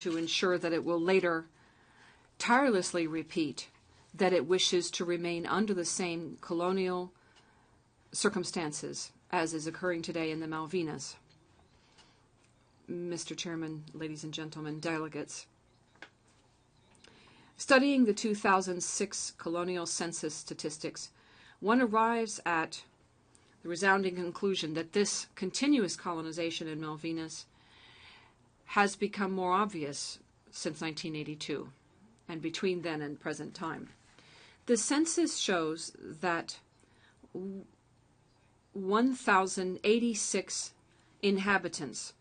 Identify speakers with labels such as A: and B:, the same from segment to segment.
A: to ensure that it will later tirelessly repeat that it wishes to remain under the same colonial circumstances as is occurring today in the Malvinas. Mr. Chairman, ladies and gentlemen, delegates, studying the 2006 colonial census statistics, one arrives at the resounding conclusion that this continuous colonization in Malvinas has become more obvious since 1982 and between then and present time. The census shows that 1,086 inhabitants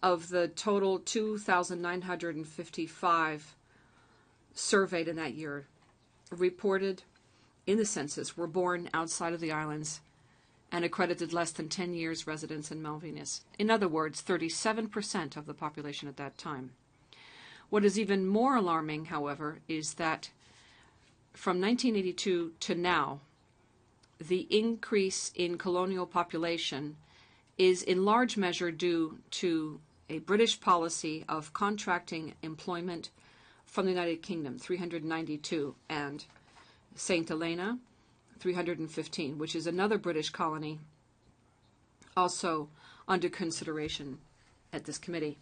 A: of the total 2,955 surveyed in that year reported in the census were born outside of the islands and accredited less than 10 years residence in Malvinas. In other words, 37% of the population at that time. What is even more alarming, however, is that from 1982 to now, the increase in colonial population is in large measure due to a British policy of contracting employment from the United Kingdom, 392, and St. Helena, 315, which is another British colony also under consideration at this committee.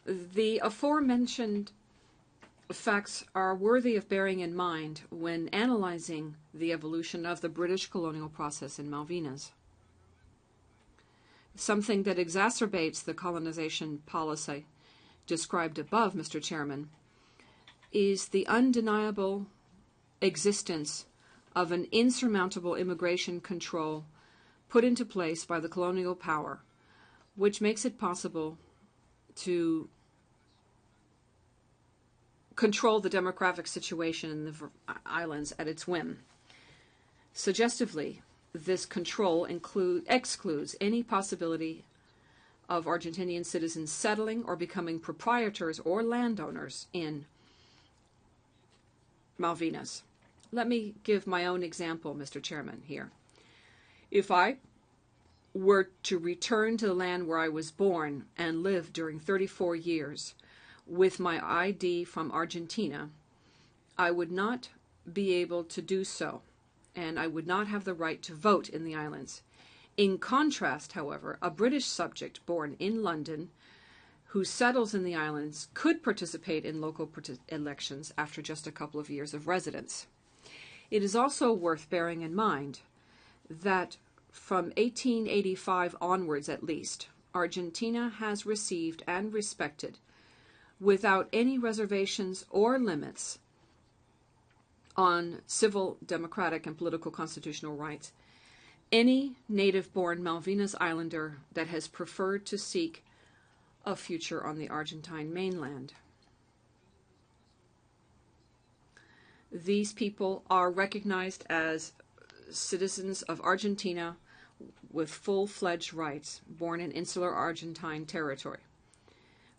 A: The aforementioned facts are worthy of bearing in mind when analyzing the evolution of the British colonial process in Malvinas. Something that exacerbates the colonization policy described above, Mr. Chairman, is the undeniable existence of an insurmountable immigration control put into place by the colonial power, which makes it possible to control the demographic situation in the islands at its whim. Suggestively, this control excludes any possibility of Argentinian citizens settling or becoming proprietors or landowners in Malvinas. Let me give my own example, Mr. Chairman, here. If I were to return to the land where I was born and lived during 34 years with my ID from Argentina, I would not be able to do so, and I would not have the right to vote in the islands. In contrast, however, a British subject born in London who settles in the islands could participate in local elections after just a couple of years of residence. It is also worth bearing in mind that from 1885 onwards at least, Argentina has received and respected, without any reservations or limits on civil, democratic, and political constitutional rights, any native-born Malvinas Islander that has preferred to seek a future on the Argentine mainland. These people are recognized as citizens of Argentina with full-fledged rights, born in insular Argentine territory.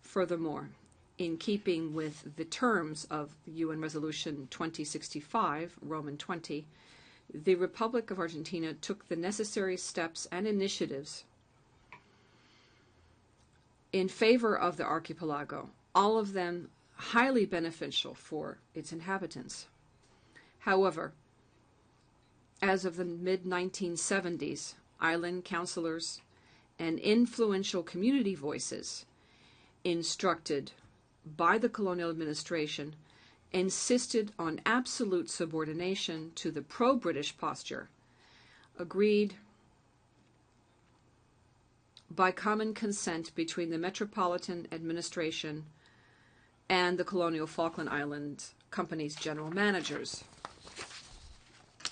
A: Furthermore, in keeping with the terms of UN Resolution 2065, Roman 20, the Republic of Argentina took the necessary steps and initiatives in favor of the archipelago, all of them highly beneficial for its inhabitants. However, as of the mid-1970s, island councilors and influential community voices instructed by the colonial administration insisted on absolute subordination to the pro-British posture, agreed by common consent between the Metropolitan Administration and the colonial Falkland Islands Company's general managers.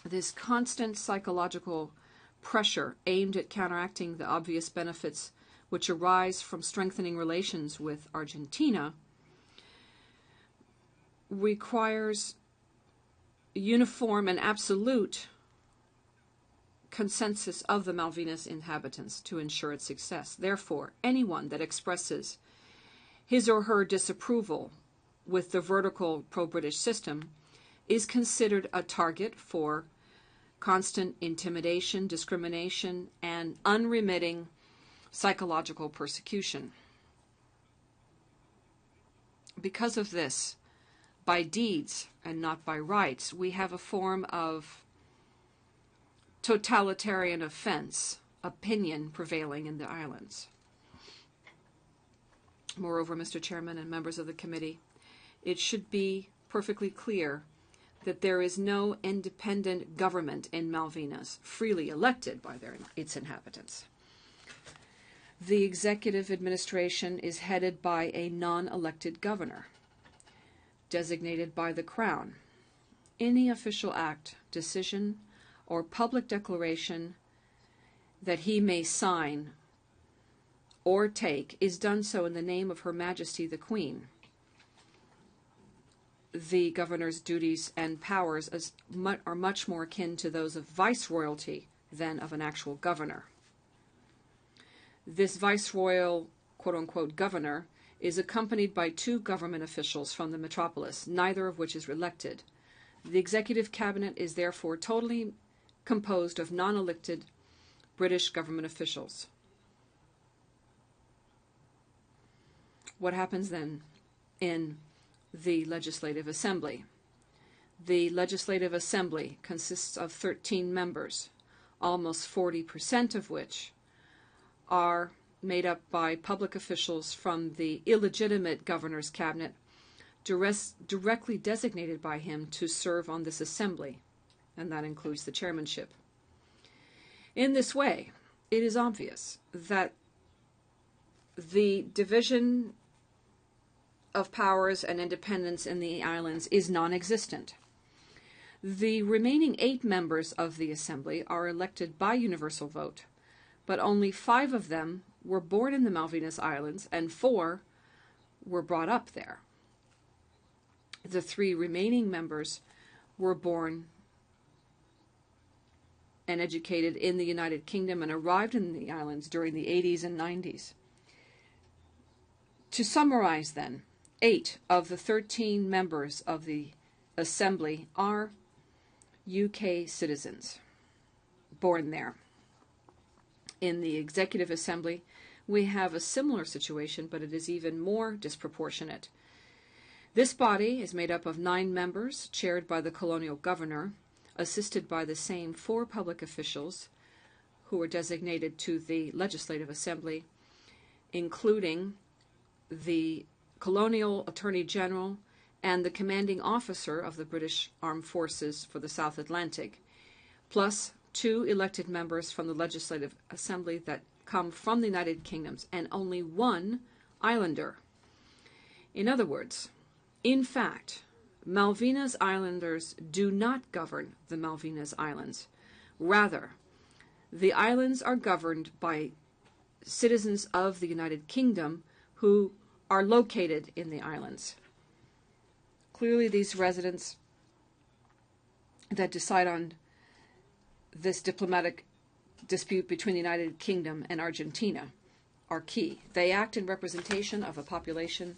A: This constant psychological pressure aimed at counteracting the obvious benefits which arise from strengthening relations with Argentina requires uniform and absolute consensus of the Malvinas inhabitants to ensure its success. Therefore, anyone that expresses his or her disapproval with the vertical pro-British system is considered a target for constant intimidation, discrimination, and unremitting psychological persecution. because of this, by deeds and not by rights, we have a form of totalitarian offense, opinion prevailing in the islands. Moreover, Mr. Chairman and members of the committee, it should be perfectly clear that there is no independent government in Malvinas, freely elected by its inhabitants. The executive administration is headed by a non-elected governor, designated by the Crown. Any official act, decision, or public declaration that he may sign or take is done so in the name of Her Majesty the Queen. The governor's duties and powers are much more akin to those of viceroyalty than of an actual governor. This viceroyal, quote-unquote, governor is accompanied by 2 government officials from the metropolis, neither of which is elected. The executive cabinet is therefore totally composed of non-elected British government officials. What happens then in the Legislative Assembly? The Legislative Assembly consists of 13 members, almost 40% of which are made up by public officials from the illegitimate governor's cabinet, directly designated by him to serve on this assembly, and that includes the chairmanship. In this way, it is obvious that the division of powers and independence in the islands is non-existent. The remaining 8 members of the assembly are elected by universal vote, but only 5 of them were born in the Malvinas Islands and 4 were brought up there. The 3 remaining members were born and educated in the United Kingdom and arrived in the islands during the 80s and 90s. To summarize then, 8 of the 13 members of the Assembly are UK citizens, born there. In the Executive Assembly, we have a similar situation, but it is even more disproportionate. This body is made up of 9 members, chaired by the colonial governor, assisted by the same 4 public officials who are designated to the Legislative Assembly, including the colonial attorney general and the commanding officer of the British Armed Forces for the South Atlantic, plus 2 elected members from the Legislative Assembly that come from the United Kingdoms, and only 1 islander. In other words, in fact, Malvinas Islanders do not govern the Malvinas Islands. Rather, the islands are governed by citizens of the United Kingdom who are located in the islands. Clearly, these residents that decide on this diplomatic dispute between the United Kingdom and Argentina are key. They act in representation of a population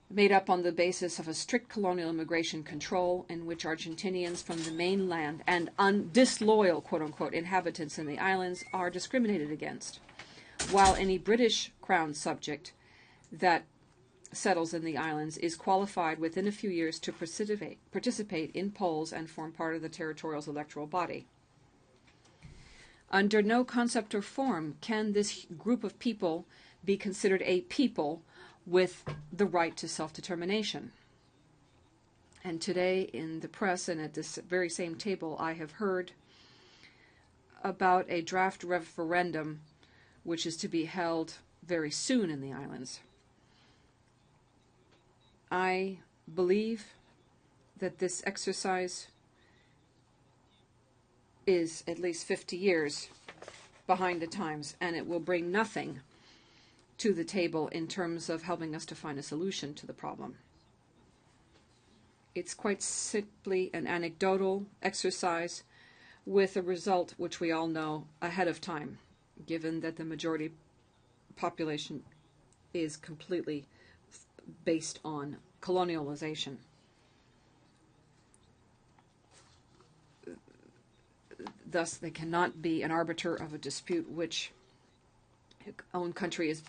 A: made up on the basis of a strict colonial immigration control in which Argentinians from the mainland and disloyal, quote-unquote, inhabitants in the islands are discriminated against, while any British Crown subject that settles in the islands is qualified within a few years to participate in polls and form part of the territorial's electoral body. Under no concept or form can this group of people be considered a people with the right to self-determination. And today in the press and at this very same table, I have heard about a draft referendum which is to be held very soon in the islands. I believe that this exercise is at least 50 years behind the times, and it will bring nothing to the table in terms of helping us to find a solution to the problem. It's quite simply an anecdotal exercise with a result which we all know ahead of time, given that the majority population is completely based on colonialization. Thus, they cannot be an arbiter of a dispute which own country is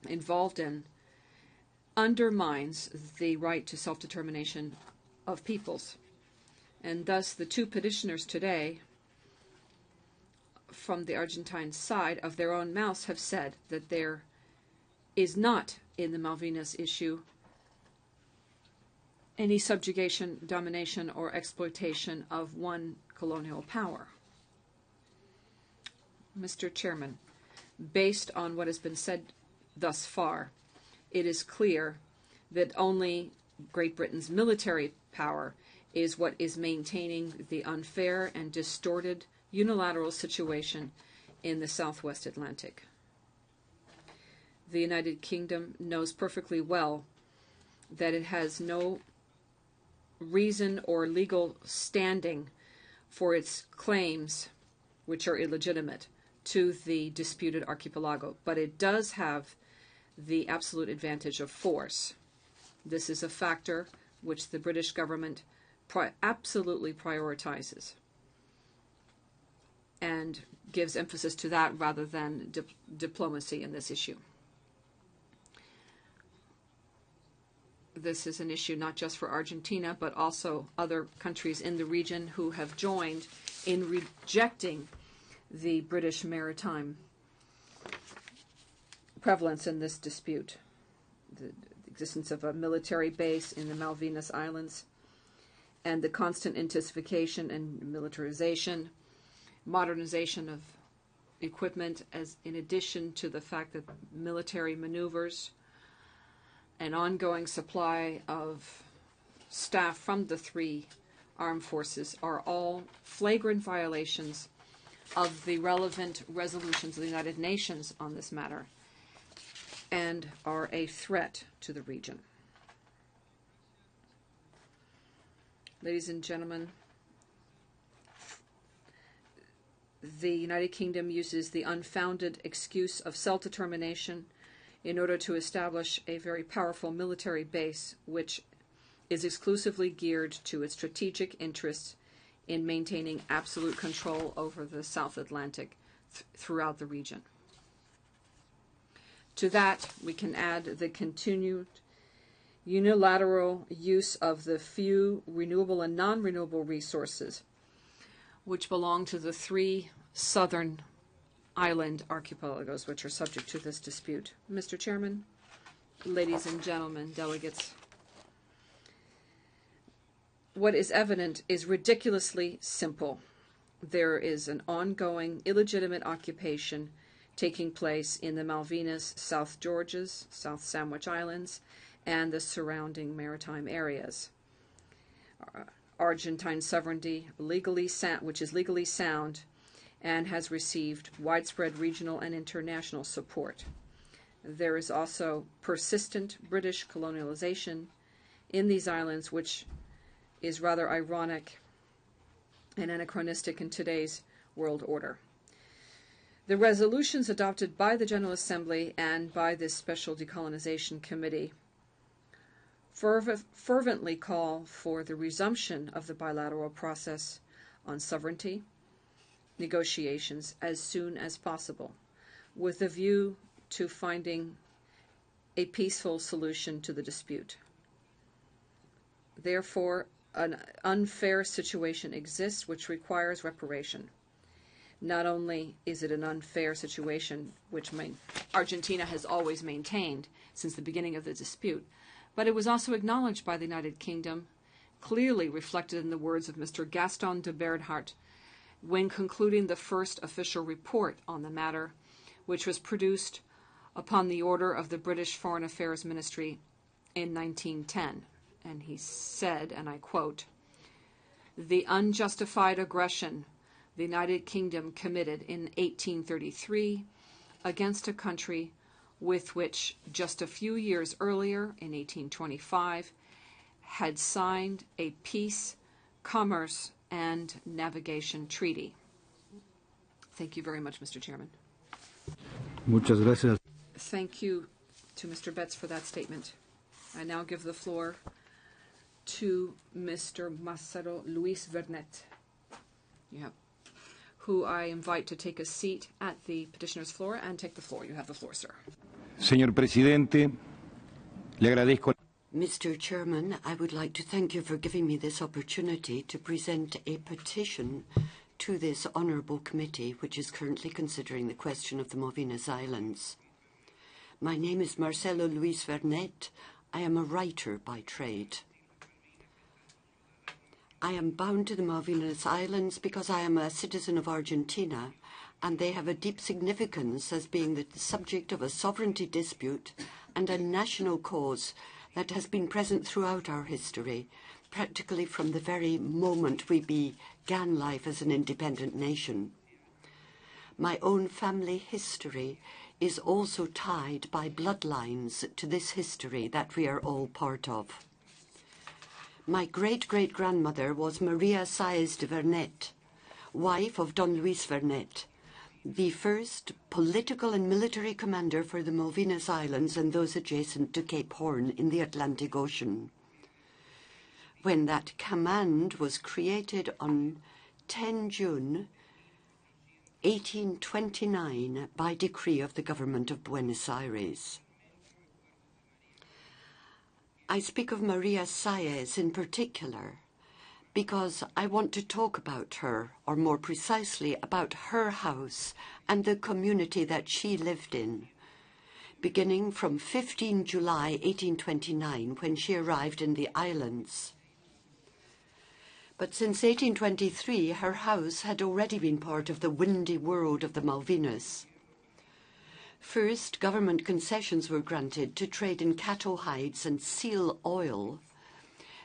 A: involved in undermines the right to self-determination of peoples. And thus the two petitioners today from the Argentine side of their own mouths have said that there is not in the Malvinas issue any subjugation, domination, or exploitation of one colonial power. Mr. Chairman, based on what has been said thus far, it is clear that only Great Britain's military power is what is maintaining the unfair and distorted unilateral situation in the Southwest Atlantic. The United Kingdom knows perfectly well that it has no reason or legal standing for its claims, which are illegitimate, to the disputed archipelago, but it does have the absolute advantage of force. This is a factor which the British government absolutely prioritizes and gives emphasis to that rather than diplomacy in this issue. This is an issue not just for Argentina, but also other countries in the region who have joined in rejecting the British maritime prevalence in this dispute. The existence of a military base in the Malvinas Islands and the constant intensification and militarization, modernization of equipment, as in addition to the fact that military maneuvers and ongoing supply of staff from the three armed forces are all flagrant violations of the relevant resolutions of the United Nations on this matter and are a threat to the region. Ladies and gentlemen, the United Kingdom uses the unfounded excuse of self-determination in order to establish a very powerful military base which is exclusively geared to its strategic interests in maintaining absolute control over the South Atlantic throughout the region. To that, we can add the continued unilateral use of the few renewable and non-renewable resources which belong to the three southern island archipelagos which are subject to this dispute. Mr. Chairman, ladies and gentlemen, delegates, what is evident is ridiculously simple. There is an ongoing illegitimate occupation taking place in the Malvinas, South Georges, South Sandwich Islands, and the surrounding maritime areas. Argentine sovereignty, which is legally sound, and has received widespread regional and international support. There is also persistent British colonialization in these islands, which is rather ironic and anachronistic in today's world order. The resolutions adopted by the General Assembly and by this Special Decolonization Committee fervently call for the resumption of the bilateral process on sovereignty negotiations as soon as possible, with a view to finding a peaceful solution to the dispute. Therefore, an unfair situation exists which requires reparation. Not only is it an unfair situation, which Argentina has always maintained since the beginning of the dispute, but it was also acknowledged by the United Kingdom, clearly reflected in the words of Mr. Gaston de Bernhardt when concluding the first official report on the matter, which was produced upon the order of the British Foreign Affairs Ministry in 1910. And he said, and I quote, "The unjustified aggression the United Kingdom committed in 1833 against a country with which just a few years earlier, in 1825, had signed a peace, commerce, and navigation treaty." Thank you very much, Mr. Chairman.
B: Muchas gracias.
A: Thank you to Mr. Betts for that statement. I now give the floor to Mr. Marcelo Luis Vernet, who I invite to take a seat at the petitioner's floor and take the floor. You have the floor, sir.
B: Señor presidente, Le agradezco.
C: Mr. Chairman, I would like to thank you for giving me this opportunity to present a petition to this honourable committee, which is currently considering the question of the Malvinas Islands. My name is Marcelo Luis Vernet. I am a writer by trade. I am bound to the Malvinas Islands because I am a citizen of Argentina, and they have a deep significance as being the subject of a sovereignty dispute and a national cause that has been present throughout our history, practically from the very moment we began life as an independent nation. My own family history is also tied by bloodlines to this history that we are all part of. My great-great-grandmother was Maria Sáez de Vernet, wife of Don Luis Vernet, the first political and military commander for the Malvinas Islands and those adjacent to Cape Horn in the Atlantic Ocean. When that command was created on 10 June 1829 by decree of the government of Buenos Aires. I speak of Maria Sáez in particular because I want to talk about her, or more precisely about her house and the community that she lived in, beginning from 15 July 1829 when she arrived in the islands. But since 1823, her house had already been part of the windy world of the Malvinas. First, government concessions were granted to trade in cattle hides and seal oil.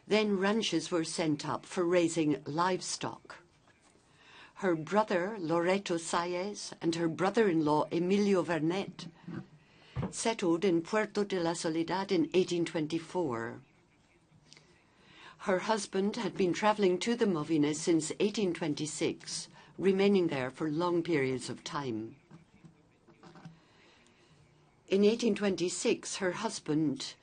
C: Then ranches were sent up for raising livestock. Her brother, Loreto Sáez, and her brother-in-law, Emilio Vernet, settled in Puerto de la Soledad in 1824. Her husband had been traveling to the Malvinas since 1826, remaining there for long periods of time. In 1826, her husband,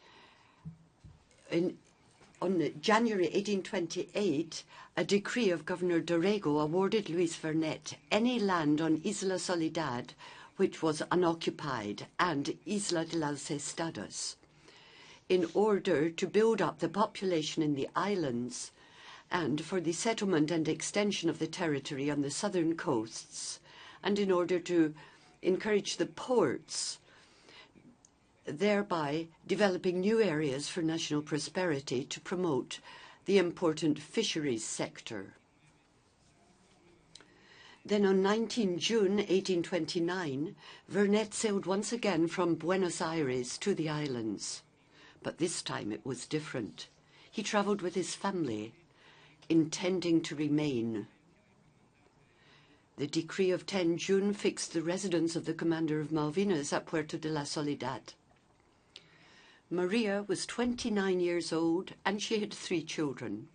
C: on January 1828, a decree of Governor Dorrego awarded Luis Vernet any land on Isla Soledad which was unoccupied and Isla de las Estadas, in order to build up the population in the islands and for the settlement and extension of the territory on the southern coasts, and in order to encourage the ports, thereby developing new areas for national prosperity to promote the important fisheries sector. Then on 19 June 1829, Vernet sailed once again from Buenos Aires to the islands. But this time it was different. He traveled with his family, intending to remain. The decree of 10 June fixed the residence of the commander of Malvinas at Puerto de la Soledad. Maria was 29 years old and she had 3 children.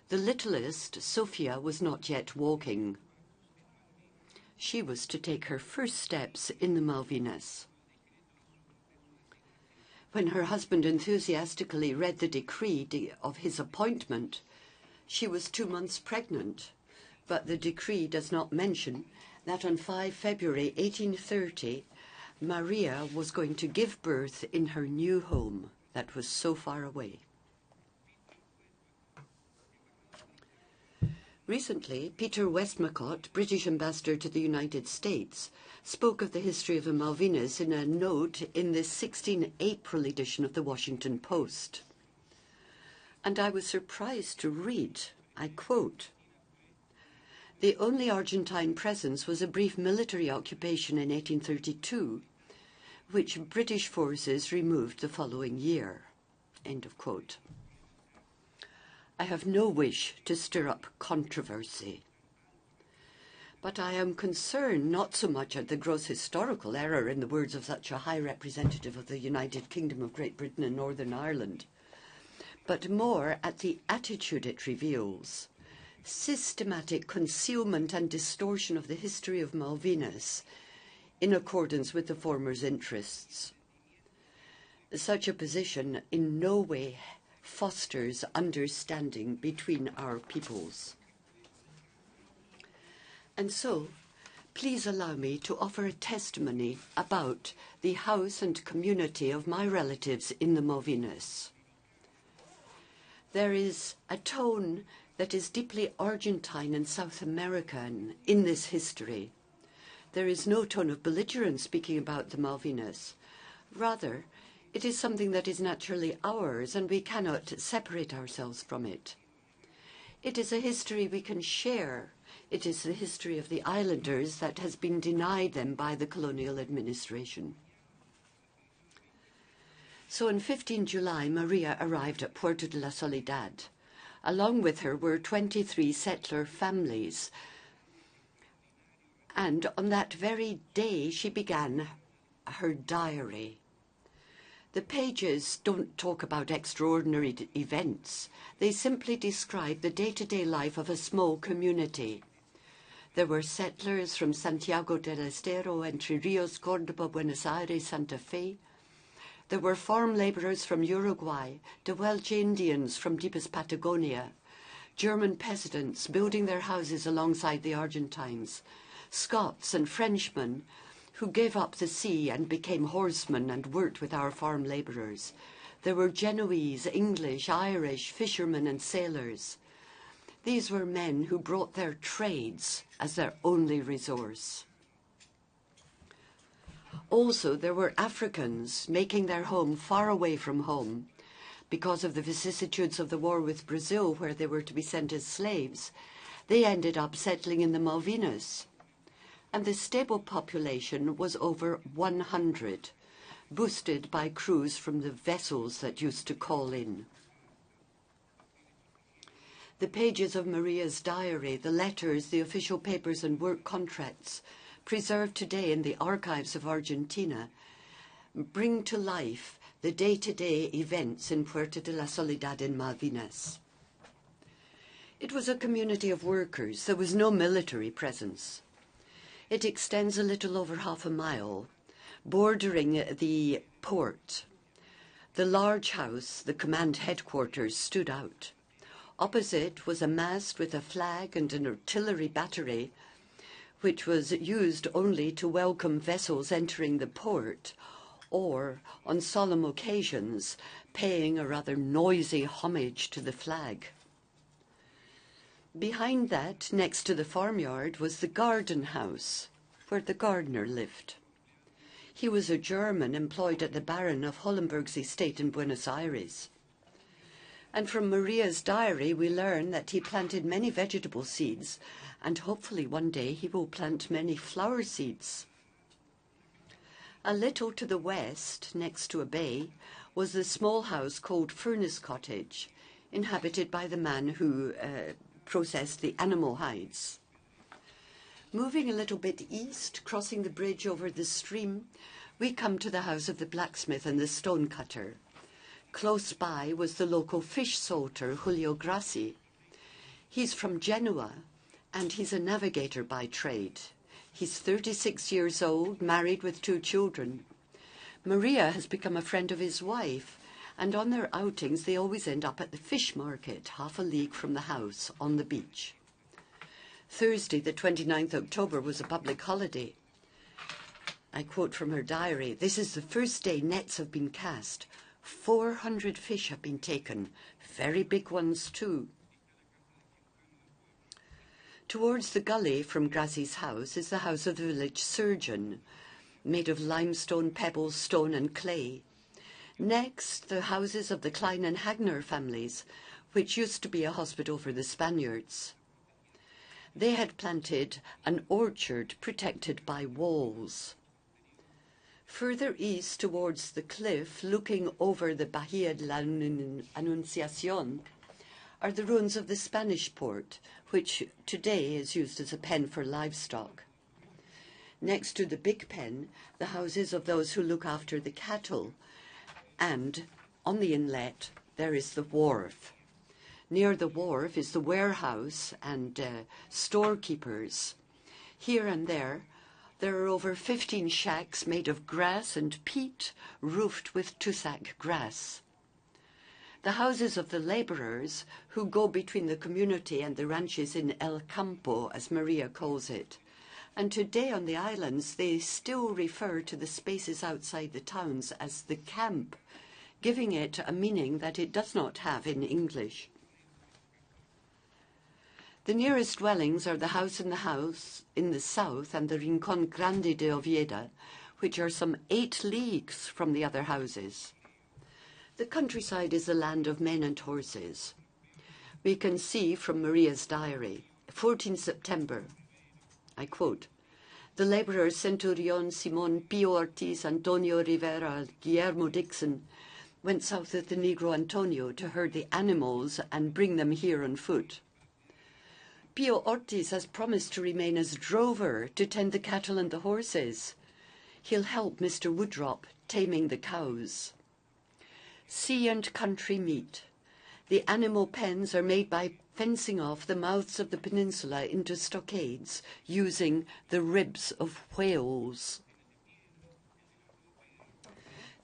C: The littlest, Sofia, was not yet walking. She was to take her first steps in the Malvinas. When her husband enthusiastically read the decree of his appointment, she was 2 months pregnant, but the decree does not mention that on 5 February 1830, Maria was going to give birth in her new home that was so far away. Recently, Peter Westmacott, British ambassador to the United States, spoke of the history of the Malvinas in a note in the 16 April edition of the Washington Post. And I was surprised to read, I quote, "The only Argentine presence was a brief military occupation in 1832, which British forces removed the following year." End of quote. I have no wish to stir up controversy, but I am concerned not so much at the gross historical error in the words of such a high representative of the United Kingdom of Great Britain and Northern Ireland, but more at the attitude it reveals: systematic concealment and distortion of the history of Malvinas in accordance with the former's interests. Such a position in no way fosters understanding between our peoples. And so, please allow me to offer a testimony about the house and community of my relatives in the Malvinas. There is a tone that is deeply Argentine and South American in this history. There is no tone of belligerence speaking about the Malvinas. Rather, it is something that is naturally ours, and we cannot separate ourselves from it. It is a history we can share. It is the history of the islanders that has been denied them by the colonial administration. So on 15 July, Maria arrived at Puerto de la Soledad. Along with her were 23 settler families. And on that very day, she began her diary. The pages don't talk about extraordinary events. They simply describe the day-to-day life of a small community. There were settlers from Santiago del Estero, Entre Rios, Córdoba, Buenos Aires, Santa Fe. There were farm laborers from Uruguay, the Welsh Indians from deepest Patagonia, German peasants building their houses alongside the Argentines, Scots and Frenchmen who gave up the sea and became horsemen and worked with our farm laborers. There were Genoese, English, Irish, fishermen and sailors. These were men who brought their trades as their only resource. Also, there were Africans making their home far away from home. Because of the vicissitudes of the war with Brazil, where they were to be sent as slaves, they ended up settling in the Malvinas. And the stable population was over 100, boosted by crews from the vessels that used to call in. The pages of Maria's diary, the letters, the official papers and work contracts, preserved today in the archives of Argentina, bring to life the day-to-day events in Puerto de la Soledad in Malvinas. It was a community of workers. There was no military presence. It extends a little over half a mile, bordering the port. The large house, the command headquarters, stood out. Opposite was a mast with a flag and an artillery battery, which was used only to welcome vessels entering the port, or, on solemn occasions, paying a rather noisy homage to the flag. Behind that, next to the farmyard, was the garden house, where the gardener lived. He was a German employed at the Baron of Hollenberg's estate in Buenos Aires. And from Maria's diary, we learn that he planted many vegetable seeds, and hopefully one day he will plant many flower seeds. A little to the west, next to a bay, was the small house called Furnace Cottage, inhabited by the man who processed the animal hides. Moving a little bit east, crossing the bridge over the stream, we come to the house of the blacksmith and the stonecutter. Close by was the local fish salter, Julio Grassi. He's from Genoa, and he's a navigator by trade. He's 36 years old, married with 2 children. Maria has become a friend of his wife, and on their outings they always end up at the fish market, half a league from the house, on the beach. Thursday, the 29th October, was a public holiday. I quote from her diary, "This is the first day nets have been cast. 400 fish have been taken, very big ones too." Towards the gully from Grassi's house is the house of the village surgeon, made of limestone, pebbles, stone and clay. Next, the houses of the Klein and Hagner families, which used to be a hospital for the Spaniards. They had planted an orchard protected by walls. Further east towards the cliff, looking over the Bahía de la Anunciación, are the ruins of the Spanish port, which today is used as a pen for livestock. Next to the big pen, the houses of those who look after the cattle, and on the inlet there is the wharf. Near the wharf is the warehouse and storekeepers. Here and there are over 15 shacks made of grass and peat, roofed with tussac grass. The houses of the laborers, who go between the community and the ranches in El Campo, as Maria calls it, And today on the islands, they still refer to the spaces outside the towns as the camp, giving it a meaning that it does not have in English. The nearest dwellings are the house in the south and the Rincón Grande de Oviedo, which are some 8 leagues from the other houses. The countryside is a land of men and horses. We can see from Maria's diary, 14 September, I quote, "The laborers Centurion, Simon, Pio Ortiz, Antonio Rivera, Guillermo Dixon went south with the Negro Antonio to herd the animals and bring them here on foot. Pio Ortiz has promised to remain as drover to tend the cattle and the horses. He'll help Mr. Woodrop taming the cows. Sea and country meet. The animal pens are made by fencing off the mouths of the peninsula into stockades using the ribs of whales.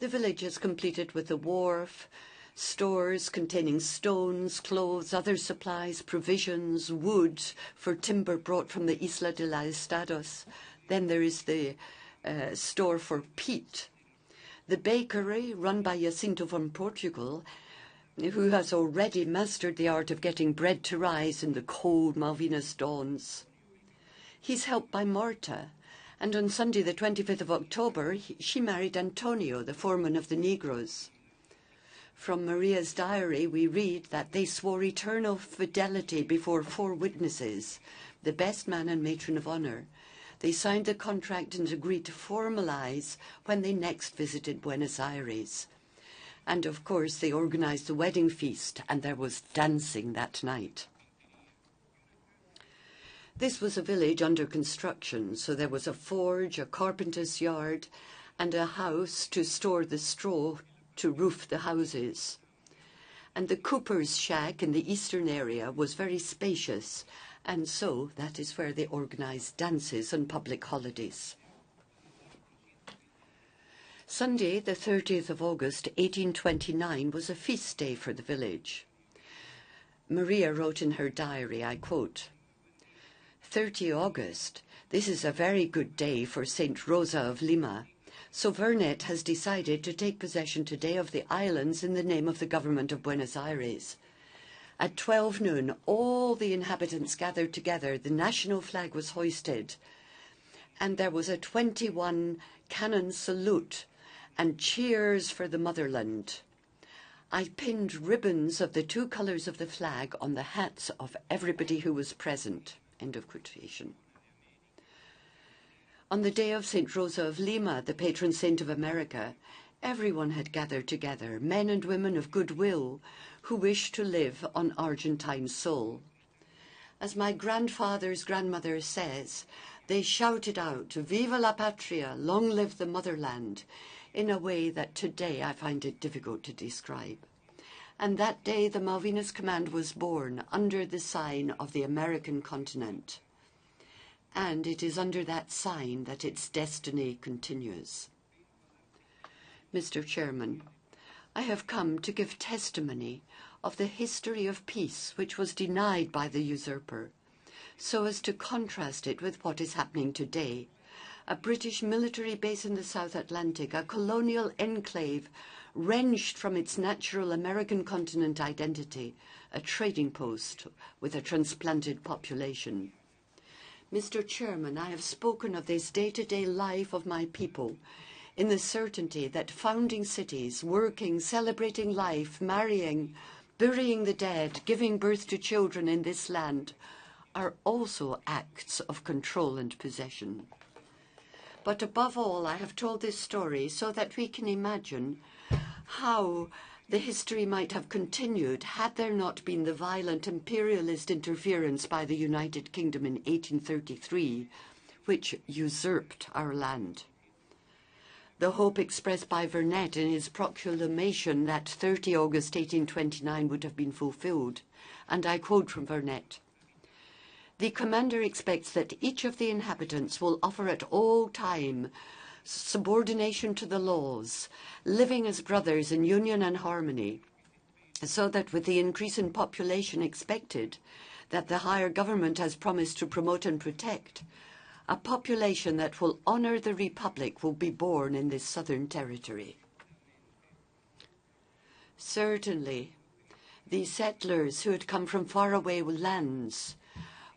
C: The village is completed with a wharf, stores containing stones, clothes, other supplies, provisions, wood for timber brought from the Isla de la Estados. Then there is the store for peat. The bakery, run by Jacinto from Portugal, who has already mastered the art of getting bread to rise in the cold Malvinas dawns. He's helped by Marta, and on Sunday the 25th of October, she married Antonio, the foreman of the Negroes. From Maria's diary, we read that they swore eternal fidelity before 4 witnesses, the best man and matron of honor. They signed the contract and agreed to formalize when they next visited Buenos Aires. And of course, they organized the wedding feast, and there was dancing that night. This was a village under construction, so there was a forge, a carpenter's yard, and a house to store the straw to roof the houses. And the cooper's shack in the eastern area was very spacious, and so that is where they organized dances on public holidays. Sunday, the 30th of August, 1829, was a feast day for the village. Maria wrote in her diary, I quote, 30 August, this is a very good day for St. Rosa of Lima. So Vernet has decided to take possession today of the islands in the name of the government of Buenos Aires. At 12 noon, all the inhabitants gathered together, the national flag was hoisted, and there was a 21 cannon salute and cheers for the motherland. I pinned ribbons of the 2 colors of the flag on the hats of everybody who was present. End of quotation. On the day of St. Rosa of Lima, the patron saint of America, everyone had gathered together, men and women of goodwill, who wished to live on Argentine soil. As my grandfather's grandmother says, they shouted out, "Viva la patria, long live the motherland," in a way that today I find it difficult to describe. And that day the Malvinas Command was born under the sign of the American continent. And it is under that sign that its destiny continues. Mr. Chairman, I have come to give testimony of the history of peace which was denied by the usurper, so as to contrast it with what is happening today. A British military base in the South Atlantic, a colonial enclave wrenched from its natural American continent identity, a trading post with a transplanted population. Mr. Chairman, I have spoken of this day-to-day life of my people in the certainty that founding cities, working, celebrating life, marrying, burying the dead, giving birth to children in this land are also acts of control and possession. But above all, I have told this story so that we can imagine how the history might have continued had there not been the violent imperialist interference by the United Kingdom in 1833, which usurped our land. The hope expressed by Vernet in his proclamation that 30 August 1829 would have been fulfilled, and I quote from Vernet, "The commander expects that each of the inhabitants will offer at all time subordination to the laws, living as brothers in union and harmony, so that with the increase in population expected, that the higher government has promised to promote and protect, a population that will honor the Republic will be born in this southern territory. Certainly, the settlers who had come from faraway lands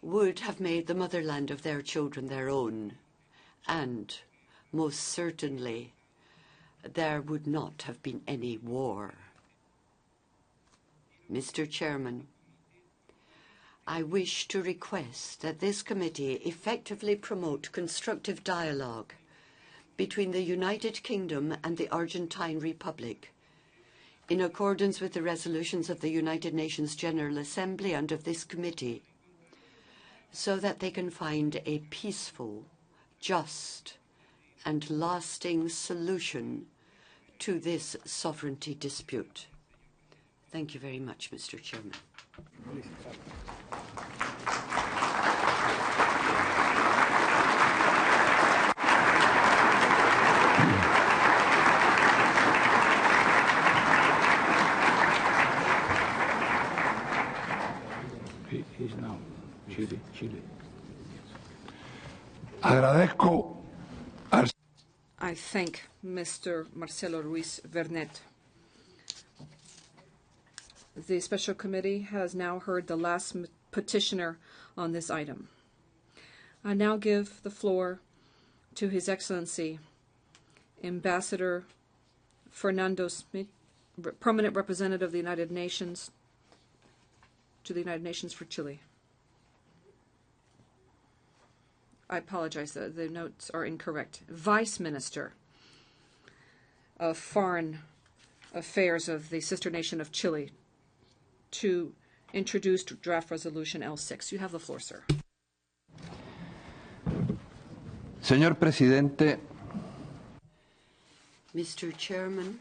C: would have made the motherland of their children their own, and most certainly there would not have been any war. Mr. Chairman, I wish to request that this committee effectively promote constructive dialogue between the United Kingdom and the Argentine Republic in accordance with the resolutions of the United Nations General Assembly and of this committee, so that they can find a peaceful, just, and lasting solution to this sovereignty dispute. Thank you very much, Mr. Chairman.
B: He's now Chile.
D: Agradezco al
A: I thank Mr. Marcelo Ruiz Vernet. The Special Committee has now heard the last petitioner on this item. I now give the floor to His Excellency Ambassador Fernando Smith, Permanent Representative of the United Nations to the United Nations for Chile. I apologize, the notes are incorrect. Vice Minister of Foreign Affairs of the sister nation of Chile to introduce draft resolution L6. You have the floor, sir.
E: Señor Presidente,
C: Mr. Chairman,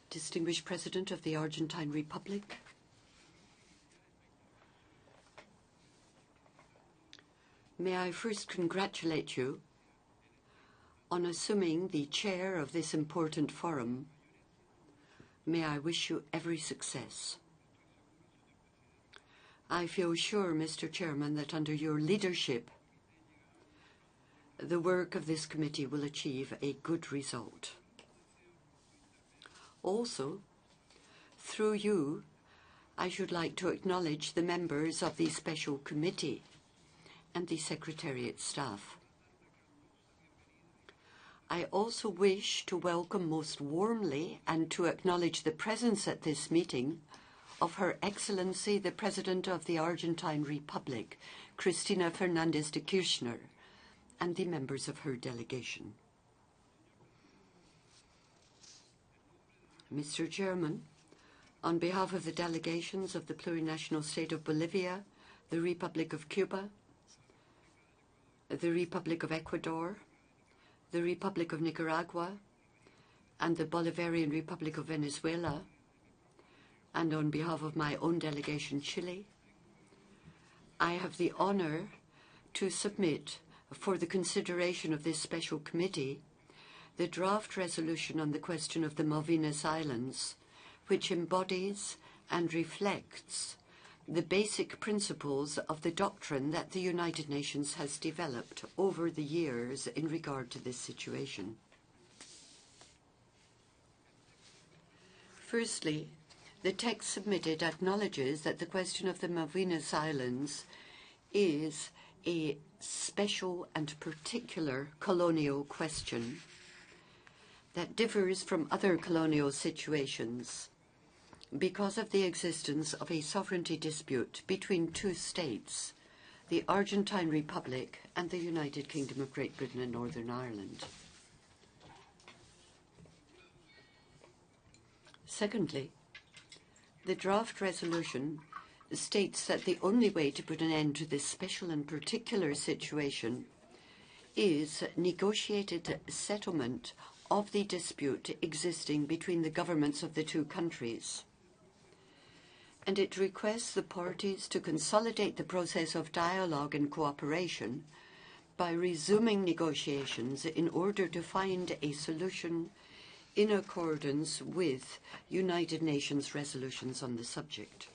C: distinguished President of the Argentine Republic, may I first congratulate you on assuming the chair of this important forum. May I wish you every success. I feel sure, Mr. Chairman, that under your leadership, the work of this committee will achieve a good result. Also, through you, I should like to acknowledge the members of the Special Committee and the Secretariat staff. I also wish to welcome most warmly and to acknowledge the presence at this meeting of Her Excellency, the President of the Argentine Republic, Cristina Fernández de Kirchner, and the members of her delegation. Mr. Chairman, on behalf of the delegations of the plurinational state of Bolivia, the Republic of Cuba, the Republic of Ecuador, the Republic of Nicaragua, and the Bolivarian Republic of Venezuela, and on behalf of my own delegation, Chile, I have the honor to submit for the consideration of this special committee the draft resolution on the question of the Malvinas Islands, which embodies and reflects the basic principles of the doctrine that the United Nations has developed over the years in regard to this situation. Firstly, the text submitted acknowledges that the question of the Malvinas Islands is a special and particular colonial question that differs from other colonial situations because of the existence of a sovereignty dispute between two states, the Argentine Republic and the United Kingdom of Great Britain and Northern Ireland. Secondly, the draft resolution states that the only way to put an end to this special and particular situation is negotiated settlement of the dispute existing between the governments of the two countries. And it requests the parties to consolidate the process of dialogue and cooperation by resuming negotiations in order to find a solution in accordance with United Nations resolutions on the subject.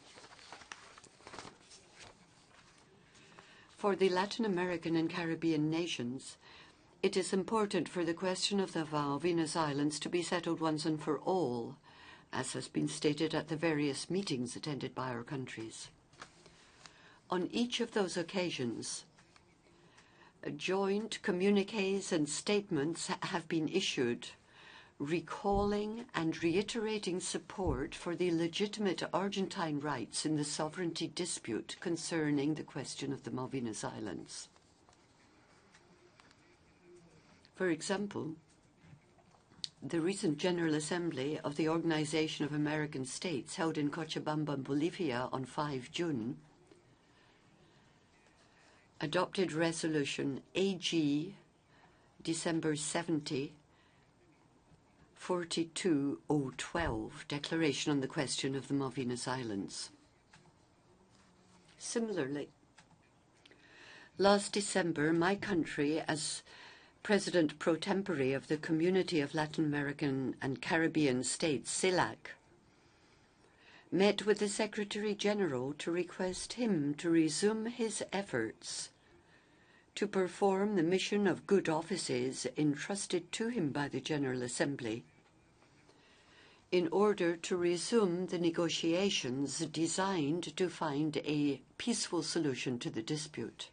C: For the Latin American and Caribbean nations, it is important for the question of the Malvinas Islands to be settled once and for all, as has been stated at the various meetings attended by our countries. On each of those occasions, joint communiques and statements have been issued recalling and reiterating support for the legitimate Argentine rights in the sovereignty dispute concerning the question of the Malvinas Islands. For example, the recent General Assembly of the Organization of American States held in Cochabamba, Bolivia on 5 June adopted Resolution AG December 70 42012, Declaration on the Question of the Malvinas Islands. Similarly, last December, my country, as President pro tempore of the Community of Latin American and Caribbean States, CELAC, met with the Secretary General to request him to resume his efforts to perform the mission of good offices entrusted to him by the General Assembly in order to resume the negotiations designed to find a peaceful solution to the dispute.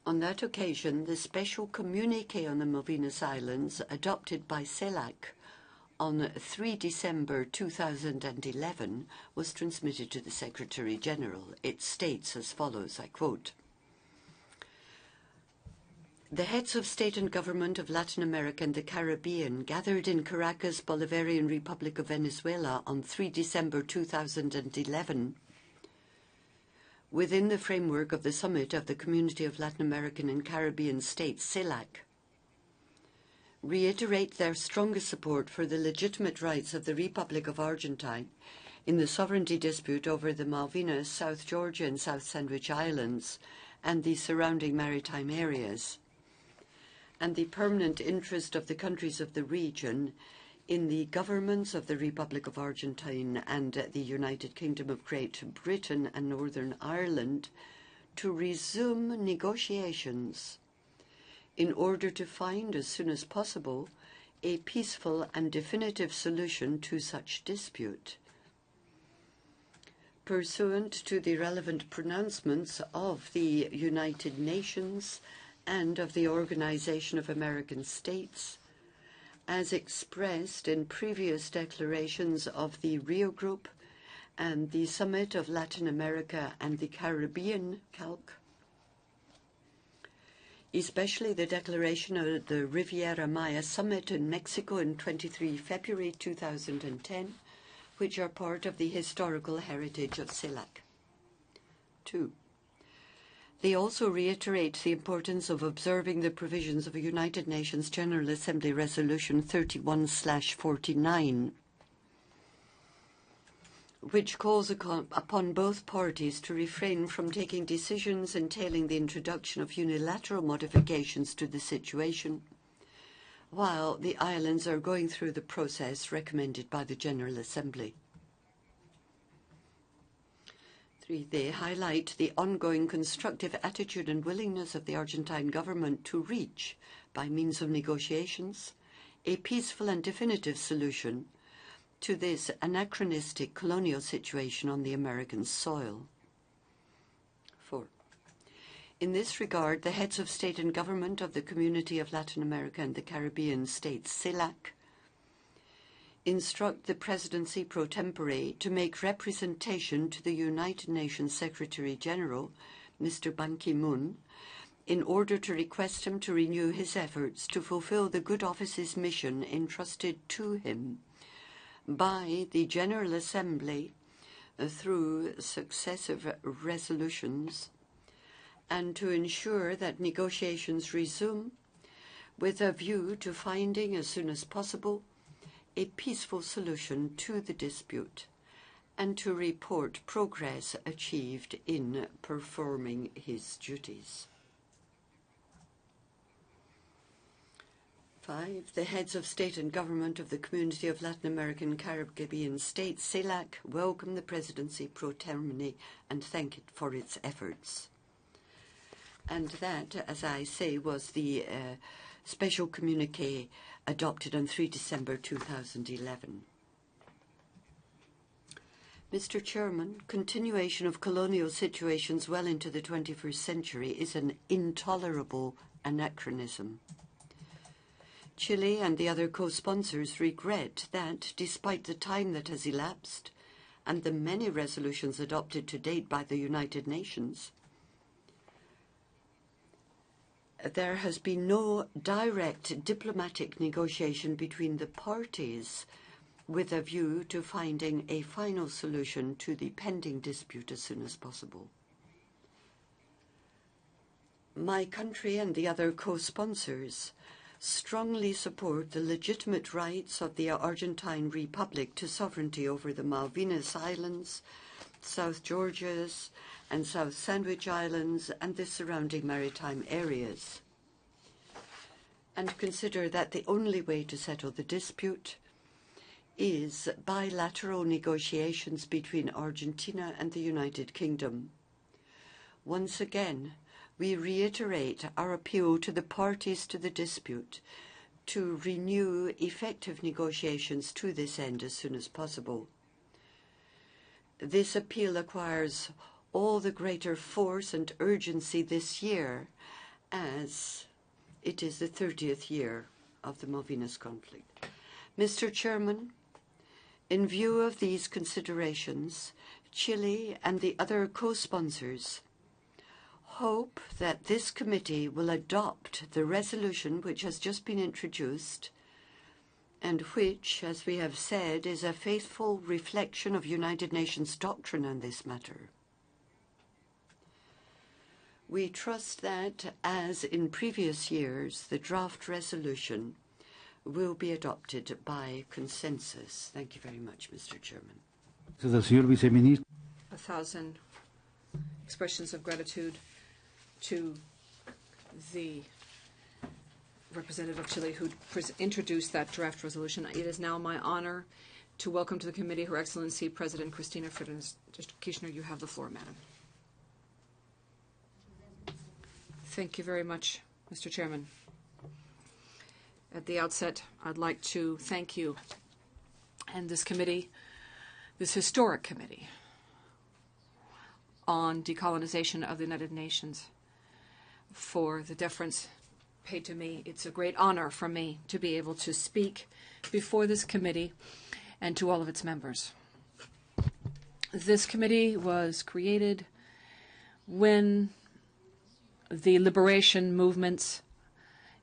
C: On that occasion, the special communique on the Malvinas Islands adopted by CELAC on 3 December 2011 was transmitted to the Secretary General. It states as follows, I quote, "The heads of state and government of Latin America and the Caribbean gathered in Caracas, Bolivarian Republic of Venezuela on 3 December 2011 within the framework of the summit of the Community of Latin American and Caribbean States, CELAC, reiterate their strongest support for the legitimate rights of the Republic of Argentine in the sovereignty dispute over the Malvinas, South Georgia and South Sandwich Islands and the surrounding maritime areas, and the permanent interest of the countries of the region in the governments of the Republic of Argentine and the United Kingdom of Great Britain and Northern Ireland to resume negotiations in order to find as soon as possible a peaceful and definitive solution to such dispute, pursuant to the relevant pronouncements of the United Nations and of the Organization of American States, as expressed in previous declarations of the Rio Group and the Summit of Latin America and the Caribbean, CALC, especially the declaration of the Riviera Maya Summit in Mexico in 23 February 2010, which are part of the historical heritage of CELAC. 2. They also reiterate the importance of observing the provisions of a United Nations General Assembly Resolution 31/49, which calls upon both parties to refrain from taking decisions entailing the introduction of unilateral modifications to the situation, while the islands are going through the process recommended by the General Assembly. 3. They highlight the ongoing constructive attitude and willingness of the Argentine government to reach, by means of negotiations, a peaceful and definitive solution to this anachronistic colonial situation on the American soil. 4. In this regard, the heads of state and government of the Community of Latin America and the Caribbean States, CELAC, instruct the Presidency pro tempore to make representation to the United Nations Secretary General, Mr. Ban Ki-moon, in order to request him to renew his efforts to fulfill the good office's mission entrusted to him by the General Assembly through successive resolutions, and to ensure that negotiations resume with a view to finding as soon as possible a peaceful solution to the dispute, and to report progress achieved in performing his duties. 5. The heads of state and government of the Community of Latin American Caribbean States, CELAC, welcome the presidency pro tempore and thank it for its efforts. And that, as I say, was the special communique adopted on 3 December 2011. Mr. Chairman, continuation of colonial situations well into the 21st century is an intolerable anachronism. Chile and the other co-sponsors regret that, despite the time that has elapsed and the many resolutions adopted to date by the United Nations, there has been no direct diplomatic negotiation between the parties with a view to finding a final solution to the pending dispute as soon as possible. My country and the other co-sponsors strongly support the legitimate rights of the Argentine Republic to sovereignty over the Malvinas Islands, South Georgias and South Sandwich Islands and the surrounding maritime areas, and consider that the only way to settle the dispute is bilateral negotiations between Argentina and the United Kingdom. Once again, we reiterate our appeal to the parties to the dispute to renew effective negotiations to this end as soon as possible. This appeal acquires all the greater force and urgency this year as it is the 30th year of the Malvinas conflict. Mr. Chairman, in view of these considerations, Chile and the other co-sponsors hope that this committee will adopt the resolution which has just been introduced and which, as we have said, is a faithful reflection of United Nations doctrine on this matter. We trust that, as in previous years, the draft resolution will be adopted by consensus. Thank you very much, Mr. Chairman.
A: 1,000 expressions of gratitude to the representative of Chile who introduced that draft resolution. It is now my honor to welcome to the committee Her Excellency President Cristina Fernández de Kirchner. You have the floor, Madam. Thank you very much, Mr. Chairman. At the outset, I'd like to thank you and this committee, this historic committee on decolonization of the United Nations, for the deference paid to me. It's a great honor for me to be able to speak before this committee and to all of its members. This committee was created when the liberation movements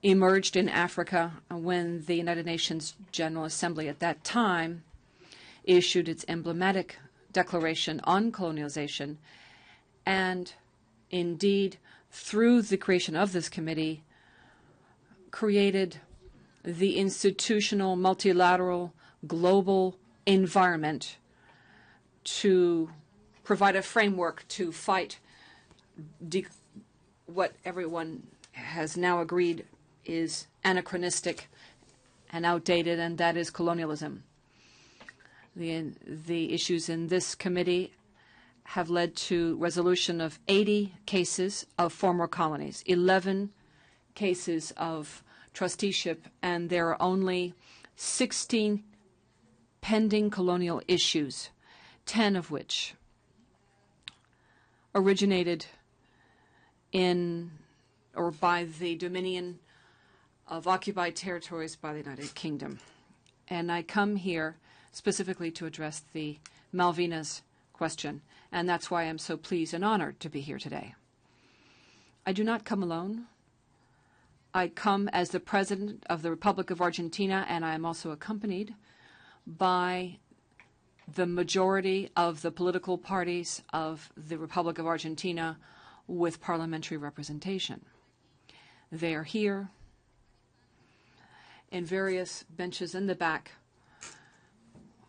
A: emerged in Africa, when the United Nations General Assembly at that time issued its emblematic declaration on colonialization, and indeed, through the creation of this committee, created the institutional, multilateral, global environment to provide a framework to fight what everyone has now agreed is anachronistic and outdated, and that is colonialism. The issues in this committee have led to resolution of 80 cases of former colonies, 11 cases of trusteeship, and there are only 16 pending colonial issues, 10 of which originated in or by the dominion of occupied territories by the United Kingdom. And I come here specifically to address the Malvinas question, and that's why I'm so pleased and honored to be here today. I do not come alone. I come as the President of the Republic of Argentina, and I am also accompanied by the majority of the political parties of the Republic of Argentina with parliamentary representation. They are here in various benches in the back,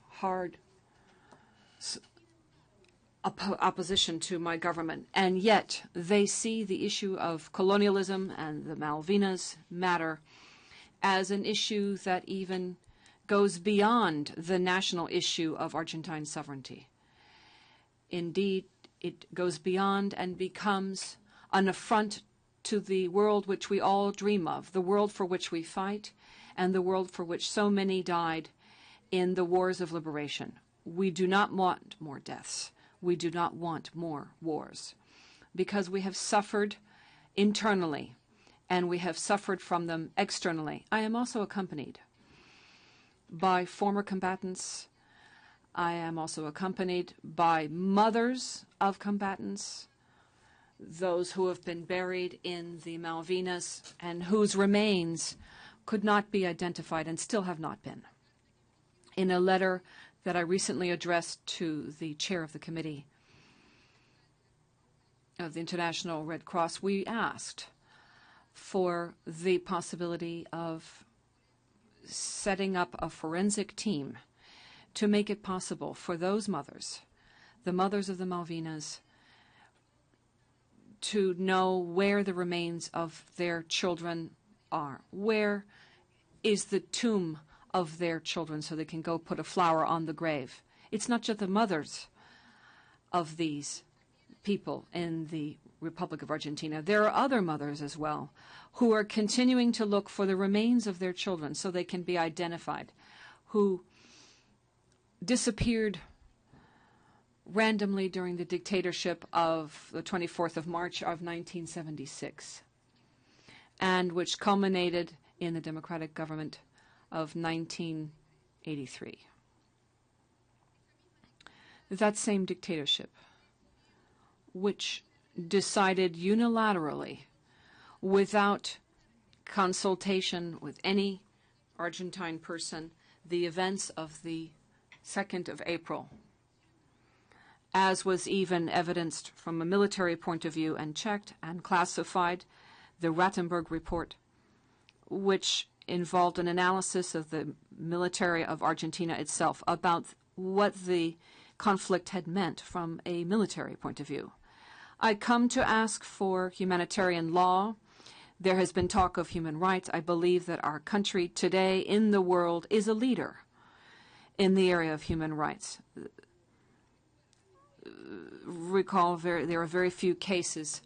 A: hard opposition to my government, and yet they see the issue of colonialism and the Malvinas matter as an issue that even goes beyond the national issue of Argentine sovereignty. Indeed, it goes beyond and becomes an affront to the world which we all dream of, the world for which we fight, and the world for which so many died in the wars of liberation. We do not want more deaths. We do not want more wars, because we have suffered internally, and we have suffered from them externally. I am also accompanied by former combatants. I am also accompanied by mothers of combatants, those who have been buried in the Malvinas and whose remains could not be identified and still have not been. In a letter that I recently addressed to the chair of the committee of the International Red Cross, we asked for the possibility of setting up a forensic team to make it possible for those mothers, the mothers of the Malvinas, to know where the remains of their children are. Where is the tomb of their children so they can go put a flower on the grave? It's not just the mothers of these people in the Republic of Argentina. There are other mothers as well who are continuing to look for the remains of their children so they can be identified, who disappeared randomly during the dictatorship of the 24th of March of 1976, and which culminated in the democratic government of 1983. That same dictatorship, which decided unilaterally, without consultation with any Argentine person, the events of the 2nd of April, as was even evidenced from a military point of view and checked and classified, the Rattenberg report, which involved an analysis of the military of Argentina itself about what the conflict had meant from a military point of view. I come to ask for humanitarian law. There has been talk of human rights. I believe that our country today in the world is a leader in the area of human rights. Recall, there are very few cases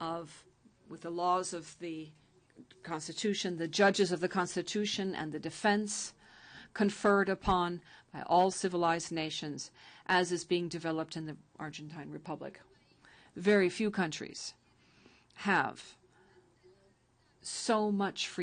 A: with the laws of the Constitution, the judges of the Constitution and the defense conferred upon by all civilized nations, as is being developed in the Argentine Republic. Very few countries have so much freedom